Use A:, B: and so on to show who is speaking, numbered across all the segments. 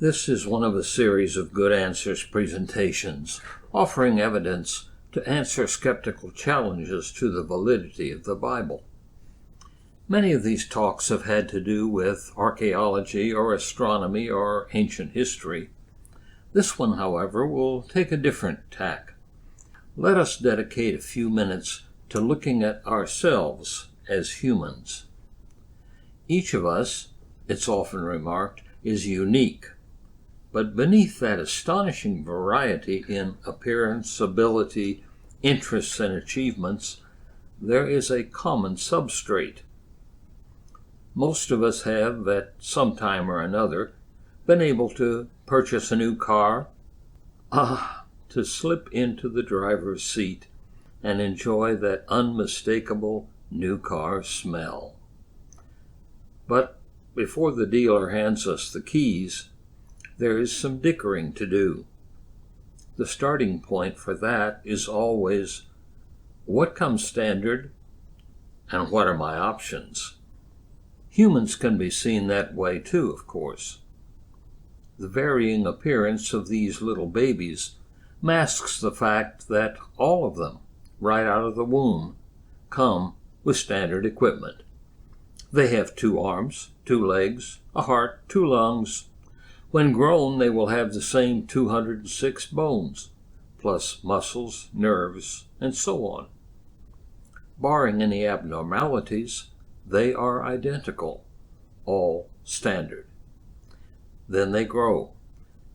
A: This is one of a series of Good Answers presentations, offering evidence to answer skeptical challenges to the validity of the Bible. Many of these talks have had to do with archaeology or astronomy or ancient history. This one, however, will take a different tack. Let us dedicate a few minutes to looking at ourselves as humans. Each of us, it's often remarked, is unique. But beneath that astonishing variety in appearance, ability, interests, and achievements, there is a common substrate. Most of us have, at some time or another, been able to purchase a new car, to slip into the driver's seat and enjoy that unmistakable new car smell. But before the dealer hands us the keys, there is some dickering to do. The starting point for that is always, what comes standard and what are my options? Humans can be seen that way too, of course. The varying appearance of these little babies masks the fact that all of them, right out of the womb, come with standard equipment. They have 2 arms, 2 legs, a heart, 2 lungs. When grown, they will have the same 206 bones, plus muscles, nerves, and so on. Barring any abnormalities, they are identical, all standard. Then they grow,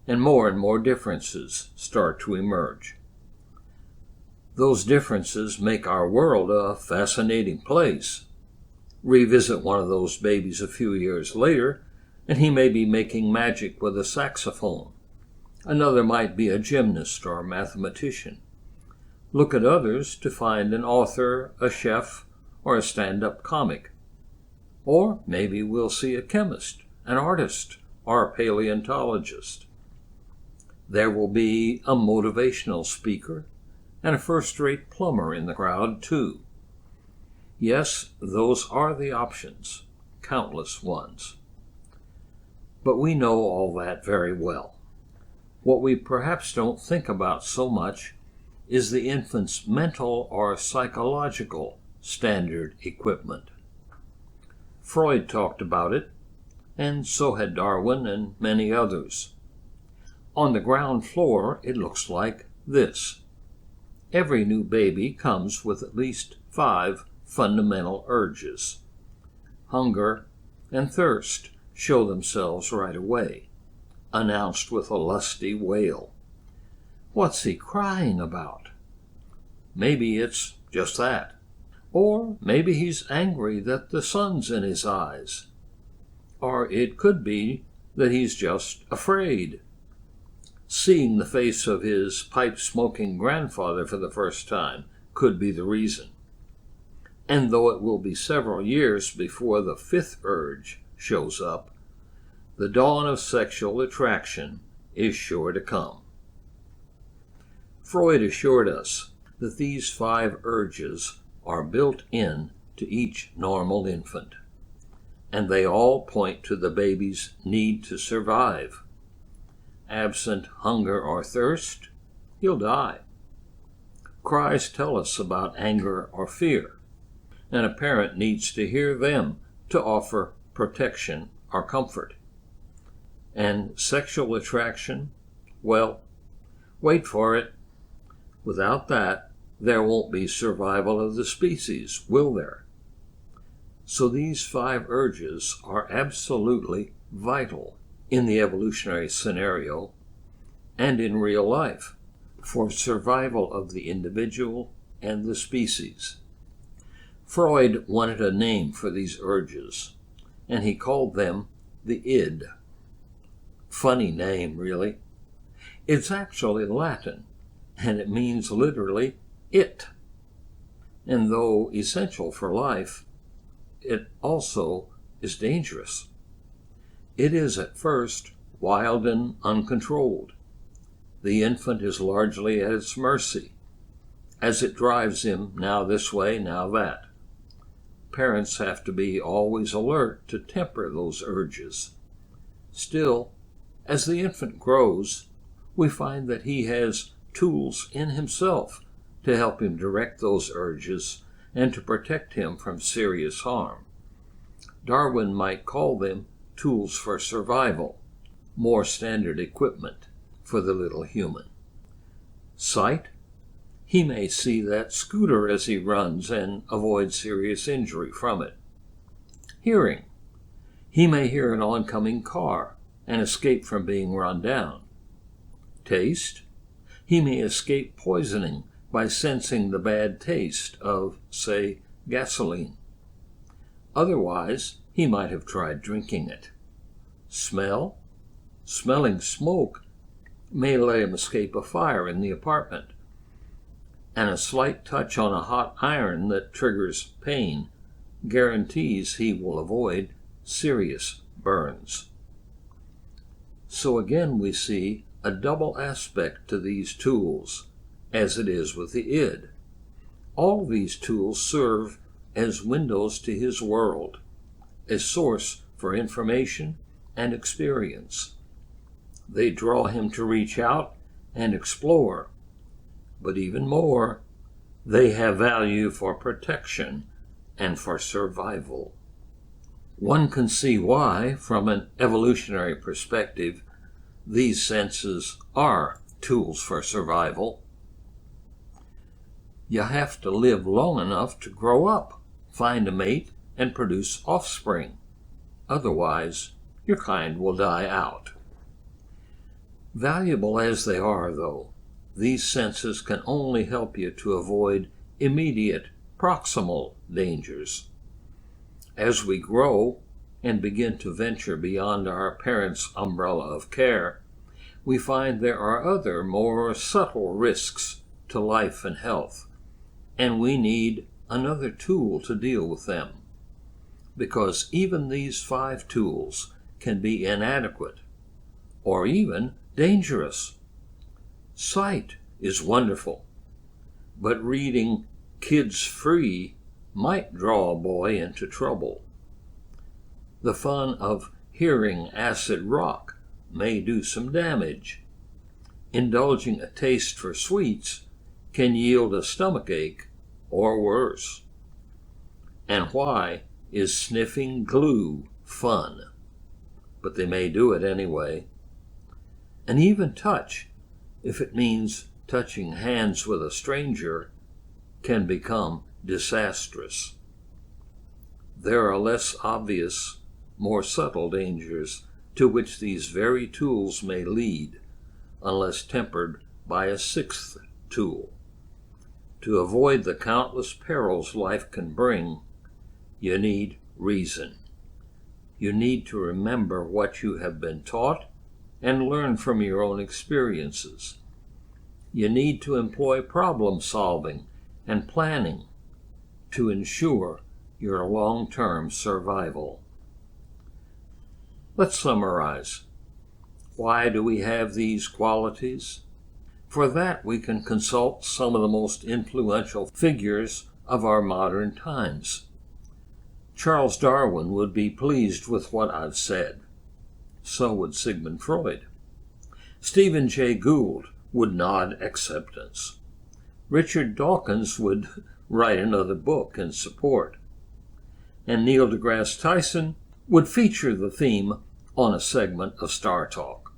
A: and more differences start to emerge. Those differences make our world a fascinating place. Revisit one of those babies a few years later, and he may be making magic with a saxophone. Another might be a gymnast or a mathematician. Look at others to find an author, a chef, or a stand-up comic. Or maybe we'll see a chemist, an artist, or a paleontologist. There will be a motivational speaker and a first-rate plumber in the crowd, too. Yes, those are the options, countless ones. But we know all that very well. What we perhaps don't think about so much is the infant's mental or psychological standard equipment. Freud talked about it, and so had Darwin and many others. On the ground floor, it looks like this. Every new baby comes with at least 5 fundamental urges. Hunger and thirst show themselves right away, announced with a lusty wail. What's he crying about? Maybe it's just that. Or maybe he's angry that the sun's in his eyes. Or it could be that he's just afraid. Seeing the face of his pipe-smoking grandfather for the first time could be the reason. And though it will be several years before the 5th urge shows up, the dawn of sexual attraction is sure to come. Freud assured us that these 5 urges are built in to each normal infant, and they all point to the baby's need to survive. Absent hunger or thirst, he'll die. Cries tell us about anger or fear, and a parent needs to hear them to offer protection or comfort. And sexual attraction, well, wait for it. Without that, there won't be survival of the species, will there? So these 5 urges are absolutely vital in the evolutionary scenario and in real life for survival of the individual and the species. Freud wanted a name for these urges, and he called them the id. Funny name, really. It's actually Latin, and it means literally it. And though essential for life, it also is dangerous. It is at first wild and uncontrolled. The infant is largely at its mercy, as it drives him now this way, now that. Parents have to be always alert to temper those urges. Still, As the infant grows, we find that he has tools in himself to help him direct those urges and to protect him from serious harm. Darwin might call them tools for survival, more standard equipment for the little human. Sight, he may see that scooter as he runs and avoid serious injury from it. Hearing, he may hear an oncoming car and escape from being run down. Taste, he may escape poisoning by sensing the bad taste of, say, gasoline. Otherwise, he might have tried drinking it. Smell, smelling smoke may let him escape a fire in the apartment. And a slight touch on a hot iron that triggers pain guarantees he will avoid serious burns. So again we see a double aspect to these tools, as it is with the id. All these tools serve as windows to his world, a source for information and experience. They draw him to reach out and explore, but even more, they have value for protection and for survival. One can see why, from an evolutionary perspective, these senses are tools for survival. You have to live long enough to grow up, find a mate, and produce offspring. Otherwise, your kind will die out. Valuable as they are, though, these senses can only help you to avoid immediate, proximal dangers. As we grow and begin to venture beyond our parents' umbrella of care, we find there are other, more subtle risks to life and health, and we need another tool to deal with them, because even these 5 tools can be inadequate or even dangerous. Sight is wonderful, but reading Kids Free might draw a boy into trouble. The fun of hearing acid rock may do some damage. Indulging a taste for sweets can yield a stomachache or worse. And why is sniffing glue fun? But they may do it anyway. And even touch, if it means touching hands with a stranger, can become disastrous. There are less obvious, more subtle dangers to which these very tools may lead, unless tempered by a 6th tool. To avoid the countless perils life can bring, you need reason. You need to remember what you have been taught and learn from your own experiences. You need to employ problem solving and planning to ensure your long-term survival. Let's summarize. Why do we have these qualities? For that, we can consult some of the most influential figures of our modern times. Charles Darwin would be pleased with what I've said. So would Sigmund Freud. Stephen Jay Gould would nod acceptance. Richard Dawkins would write another book in support. And Neil deGrasse Tyson would feature the theme on a segment of Star Talk.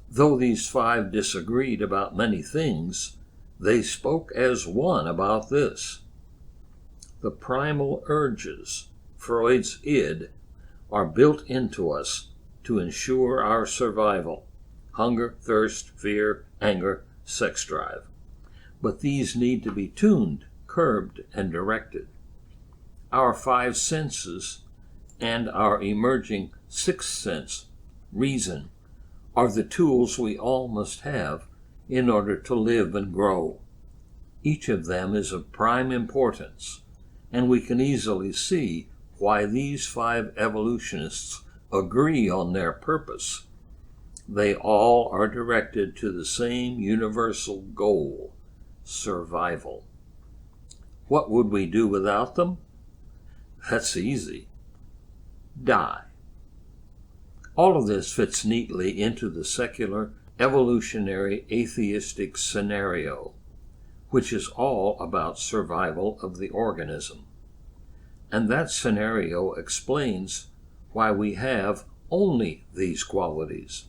A: Though these 5 disagreed about many things, they spoke as one about this. The primal urges, Freud's id, are built into us to ensure our survival: hunger, thirst, fear, anger, sex drive. But these need to be tuned, curbed, and directed. Our 5 senses and our emerging 6th sense, reason, are the tools we all must have in order to live and grow. Each of them is of prime importance, and we can easily see why these 5 evolutionists agree on their purpose. They all are directed to the same universal goal: survival. What would we do without them? That's easy. Die. All of this fits neatly into the secular, evolutionary, atheistic scenario, which is all about survival of the organism. And that scenario explains why we have only these qualities.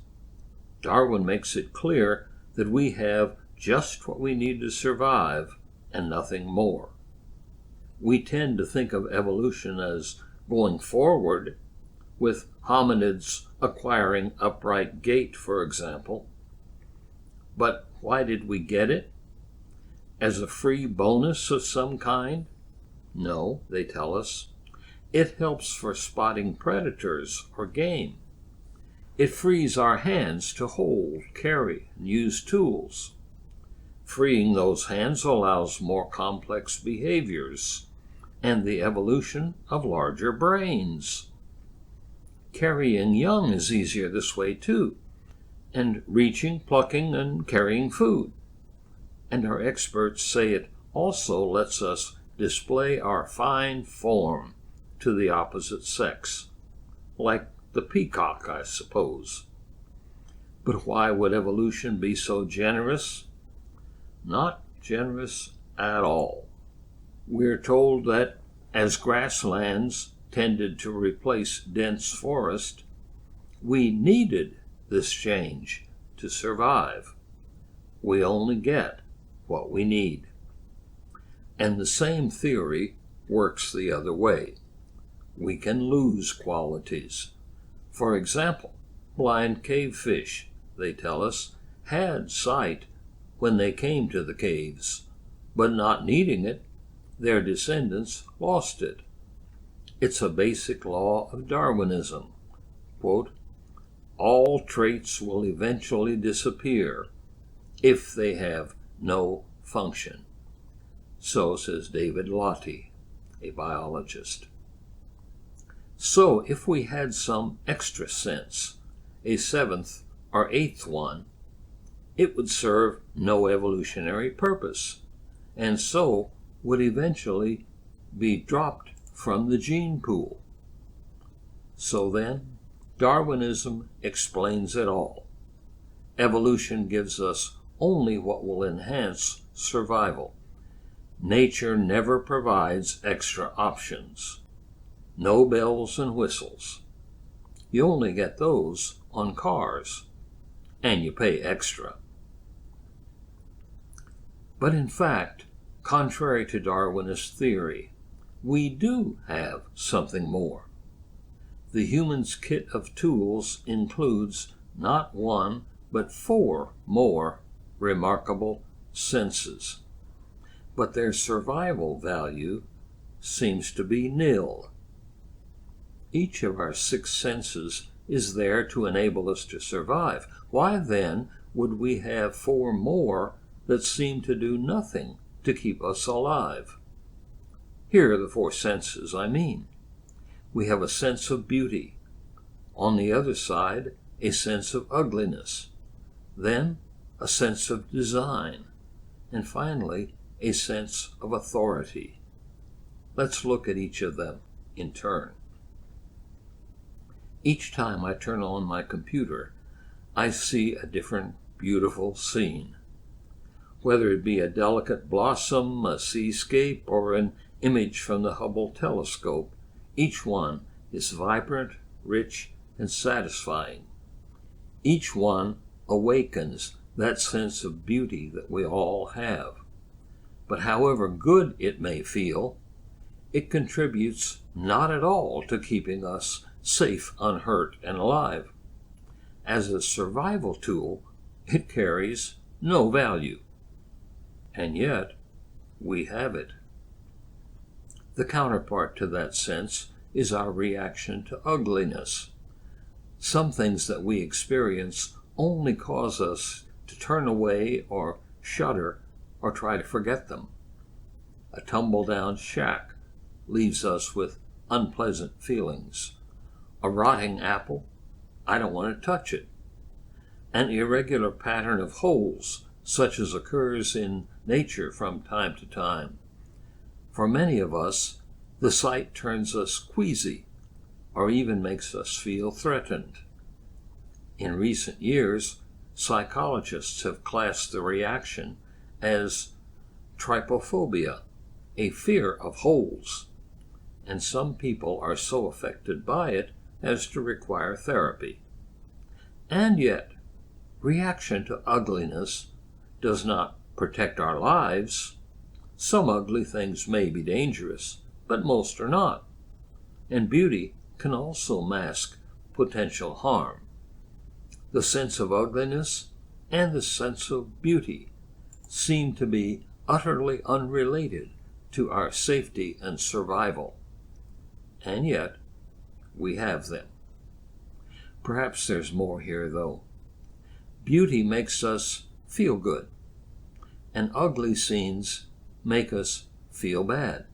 A: Darwin makes it clear that we have just what we need to survive and nothing more. We tend to think of evolution as going forward, with hominids acquiring upright gait, for example. But why did we get it? As a free bonus of some kind? No, they tell us. It helps for spotting predators or game. It frees our hands to hold, carry, and use tools. Freeing those hands allows more complex behaviors and the evolution of larger brains. Carrying young is easier this way too, and reaching, plucking, and carrying food. And our experts say it also lets us display our fine form to the opposite sex, like the peacock, I suppose. But why would evolution be so generous? Not generous at all. We're told that as grasslands tended to replace dense forest, we needed this change to survive. We only get what we need. And the same theory works the other way. We can lose qualities. For example, blind cavefish, they tell us, had sight when they came to the caves, but not needing it, their descendants lost it. It's a basic law of Darwinism. Quote, all traits will eventually disappear if they have no function. So says David Lottie, a biologist. So if we had some extra sense, a seventh or eighth one, it would serve no evolutionary purpose, and so would eventually be dropped from the gene pool. So then, Darwinism explains it all. Evolution gives us only what will enhance survival. Nature never provides extra options. No bells and whistles. You only get those on cars, and you pay extra. But in fact, contrary to Darwinist theory, we do have something more. The human's kit of tools includes not one, but 4 more remarkable senses. But their survival value seems to be nil. Each of our 6 senses is there to enable us to survive. Why then would we have 4 more that seem to do nothing to keep us alive? Here are the 4 senses I mean. We have a sense of beauty. On the other side, a sense of ugliness. Then, a sense of design. And finally, a sense of authority. Let's look at each of them in turn. Each time I turn on my computer, I see a different beautiful scene. Whether it be a delicate blossom, a seascape, or an image from the Hubble telescope, each one is vibrant, rich, and satisfying. Each one awakens that sense of beauty that we all have. But however good it may feel, it contributes not at all to keeping us safe, unhurt, and alive. As a survival tool, it carries no value. And yet, we have it. The counterpart to that sense is our reaction to ugliness. Some things that we experience only cause us to turn away or shudder or try to forget them. A tumble-down shack leaves us with unpleasant feelings. A rotting apple, I don't want to touch it. An irregular pattern of holes, such as occurs in nature from time to time. For many of us, the sight turns us queasy or even makes us feel threatened. In recent years, psychologists have classed the reaction as trypophobia, a fear of holes, and some people are so affected by it as to require therapy. And yet, reaction to ugliness does not protect our lives. Some ugly things may be dangerous, but most are not. And beauty can also mask potential harm. The sense of ugliness and the sense of beauty seem to be utterly unrelated to our safety and survival. And yet, we have them. Perhaps there's more here, though. Beauty makes us feel good, and ugly scenes make us feel bad.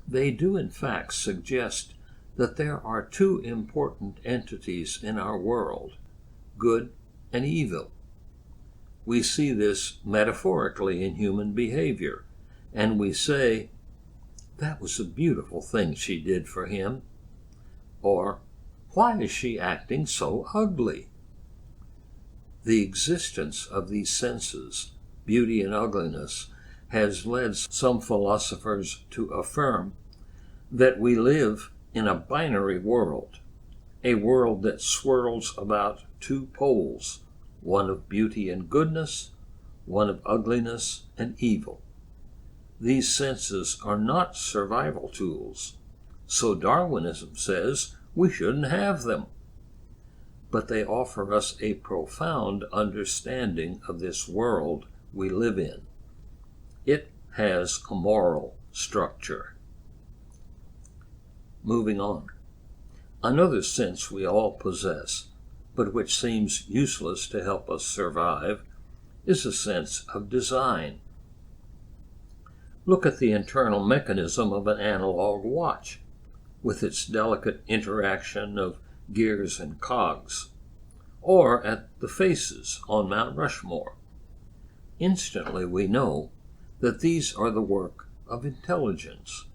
A: They do, in fact, suggest that there are two important entities in our world, good and evil. We see this metaphorically in human behavior, and we say, "That was a beautiful thing she did for him," or "Why is she acting so ugly?" The existence of these senses, beauty and ugliness, has led some philosophers to affirm that we live in a binary world, a world that swirls about two poles, one of beauty and goodness, one of ugliness and evil. These senses are not survival tools, so Darwinism says we shouldn't have them. But they offer us a profound understanding of this world we live in. It has a moral structure. Moving on. Another sense we all possess, but which seems useless to help us survive, is a sense of design. Look at the internal mechanism of an analog watch, with its delicate interaction of gears and cogs, or at the faces on Mount Rushmore. Instantly we know that these are the work of intelligence.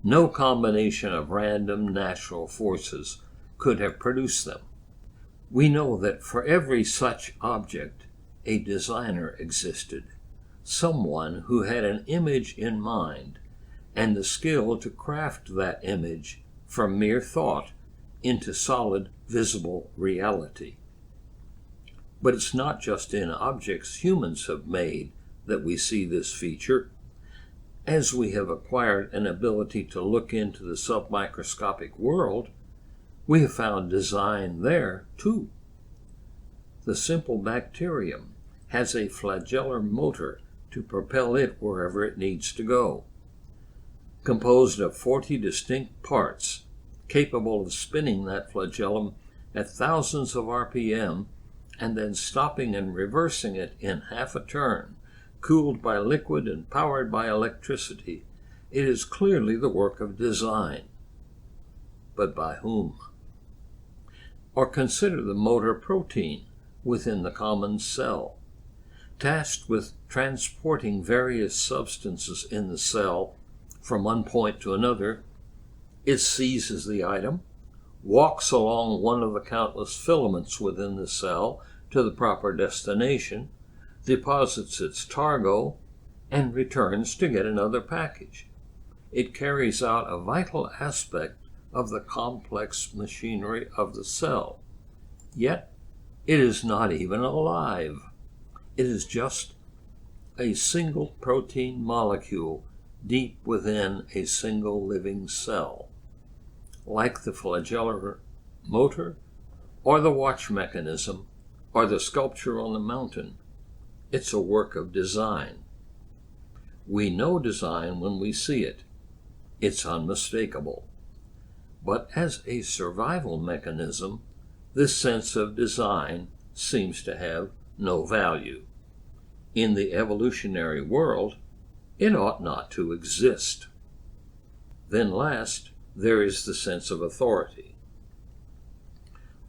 A: No combination of random natural forces could have produced them. We know that for every such object, a designer existed, someone who had an image in mind and the skill to craft that image from mere thought into solid, visible reality. But it's not just in objects humans have made that we see this feature. As we have acquired an ability to look into the submicroscopic world, we have found design there too. The simple bacterium has a flagellar motor to propel it wherever it needs to go. Composed of 40 distinct parts, capable of spinning that flagellum at thousands of RPM and then stopping and reversing it in half a turn, cooled by liquid and powered by electricity, it is clearly the work of design. But by whom? Or consider the motor protein within the common cell. Tasked with transporting various substances in the cell from one point to another, it seizes the item, walks along one of the countless filaments within the cell to the proper destination, deposits its cargo, and returns to get another package. It carries out a vital aspect of the complex machinery of the cell. Yet, it is not even alive. It is just a single protein molecule deep within a single living cell. Like the flagellar motor, or the watch mechanism, or the sculpture on the mountain, it's a work of design. We know design when we see it. It's unmistakable. But as a survival mechanism, this sense of design seems to have no value. In the evolutionary world, it ought not to exist. Then last, there is the sense of authority.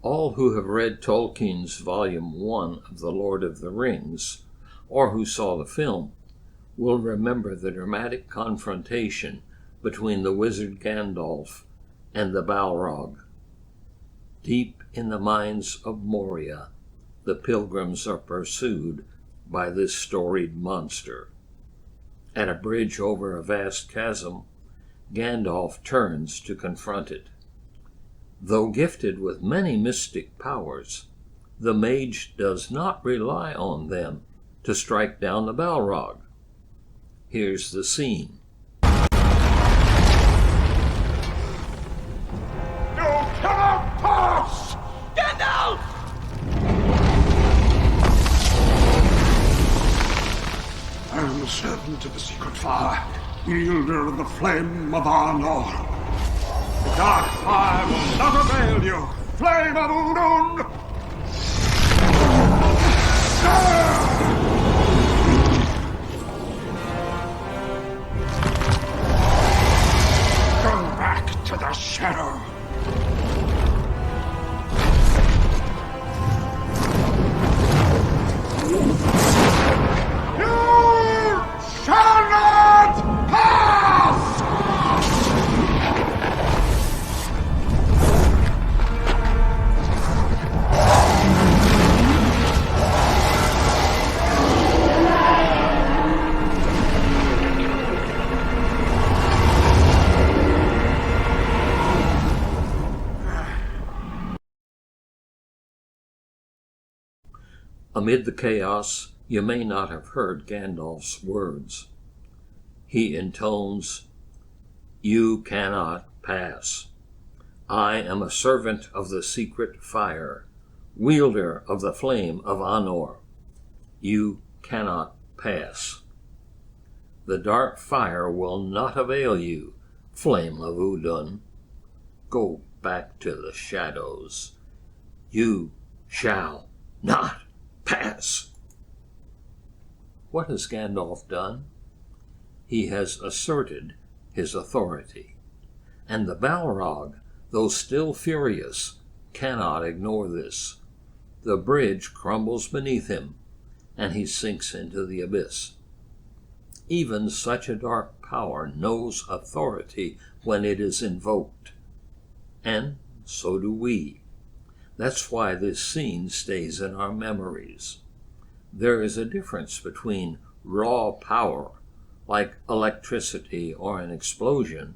A: All who have read Tolkien's Volume 1 of The Lord of the Rings, or who saw the film, will remember the dramatic confrontation between the wizard Gandalf and the Balrog. Deep in the mines of Moria, the pilgrims are pursued by this storied monster. At a bridge over a vast chasm, Gandalf turns to confront it. Though gifted with many mystic powers, the mage does not rely on them to strike down the Balrog. Here's the scene.
B: I am the servant of the secret fire, wielder of the flame of Arnor. The dark fire will not avail you, flame of Udun! Go back to the shadow. Shall not pass!
A: Amid the chaos, you may not have heard Gandalf's words. He intones, "You cannot pass. I am a servant of the secret fire, wielder of the flame of Anor. You cannot pass. The dark fire will not avail you, flame of Udun. Go back to the shadows. You shall not pass." What has Gandalf done? He has asserted his authority, and the Balrog, though still furious, cannot ignore this. The bridge crumbles beneath him, and he sinks into the abyss. Even such a dark power knows authority when it is invoked, and so do we. That's why this scene stays in our memories. There is a difference between raw power, like electricity or an explosion,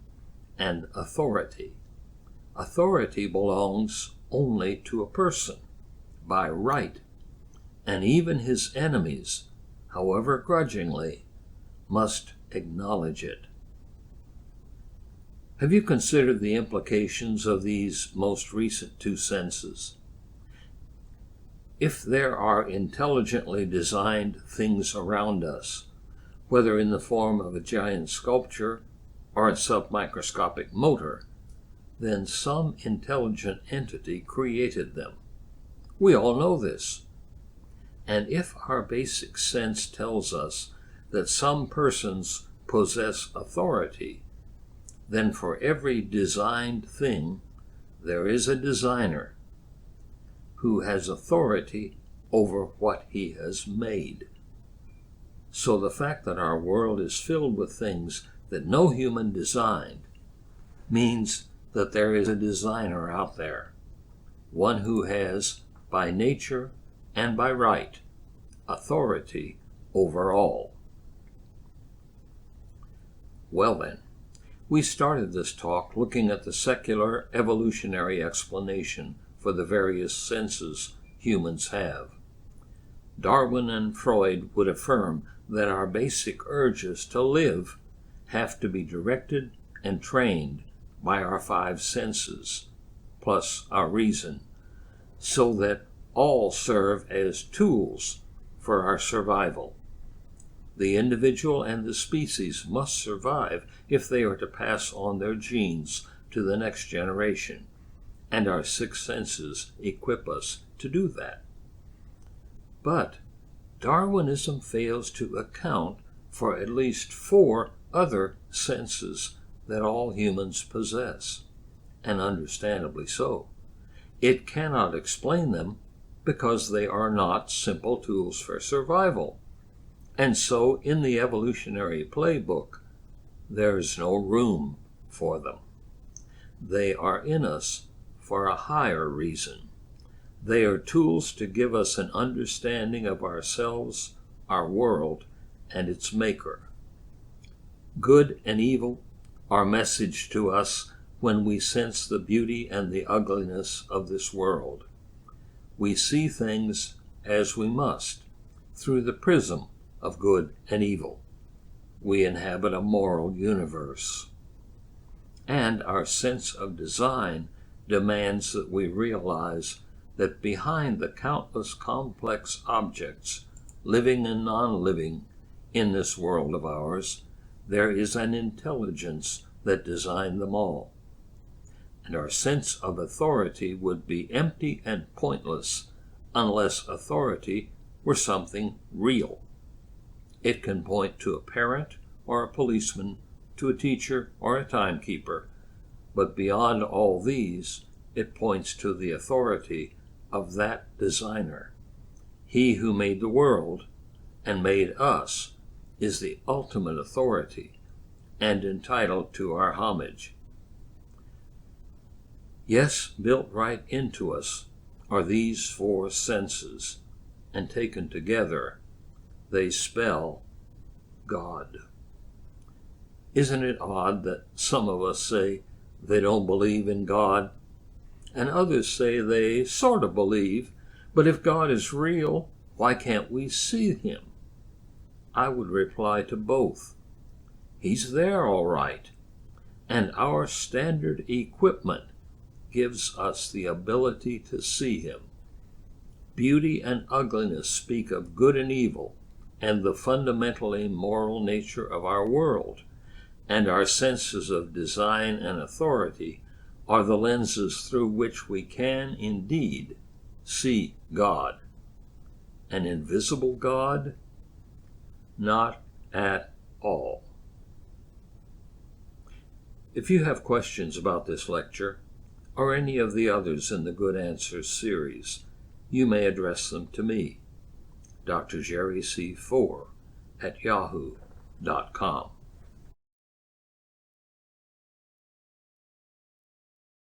A: and authority. Authority belongs only to a person, by right, and even his enemies, however grudgingly, must acknowledge it. Have you considered the implications of these most recent two senses? If there are intelligently designed things around us, whether in the form of a giant sculpture or a submicroscopic motor, then some intelligent entity created them. We all know this. And if our basic sense tells us that some persons possess authority, then for every designed thing, there is a designer who has authority over what he has made. So the fact that our world is filled with things that no human designed means that there is a designer out there, one who has, by nature and by right, authority over all. Well then, we started this talk looking at the secular evolutionary explanation for the various senses humans have. Darwin and Freud would affirm that our basic urges to live have to be directed and trained by our five senses, plus our reason, so that all serve as tools for our survival. The individual and the species must survive if they are to pass on their genes to the next generation, and our six senses equip us to do that. But Darwinism fails to account for at least 4 other senses that all humans possess, and understandably so. It cannot explain them because they are not simple tools for survival. And so in the evolutionary playbook, there is no room for them. They are in us for a higher reason. They are tools to give us an understanding of ourselves, our world, and its maker. Good and evil are messaged to us when we sense the beauty and the ugliness of this world. We see things as we must, through the prism of good and evil. We inhabit a moral universe. And our sense of design demands that we realize that behind the countless complex objects, living and non-living, in this world of ours, there is an intelligence that designed them all. And our sense of authority would be empty and pointless unless authority were something real. It can point to a parent or a policeman, to a teacher or a timekeeper, but beyond all these, it points to the authority of that designer. He who made the world and made us is the ultimate authority and entitled to our homage. Yes, built right into us are these four senses, and taken together, they spell God. Isn't it odd that some of us say they don't believe in God, and others say they sort of believe, but if God is real, why can't we see him? I would reply to both. He's there all right, and our standard equipment gives us the ability to see him. Beauty and ugliness speak of good and evil and the fundamentally moral nature of our world, and our senses of design and authority are the lenses through which we can indeed see God. An invisible God? Not at all. If you have questions about this lecture, or any of the others in the Good Answers series, you may address them to me, drjerryc4 @yahoo.com.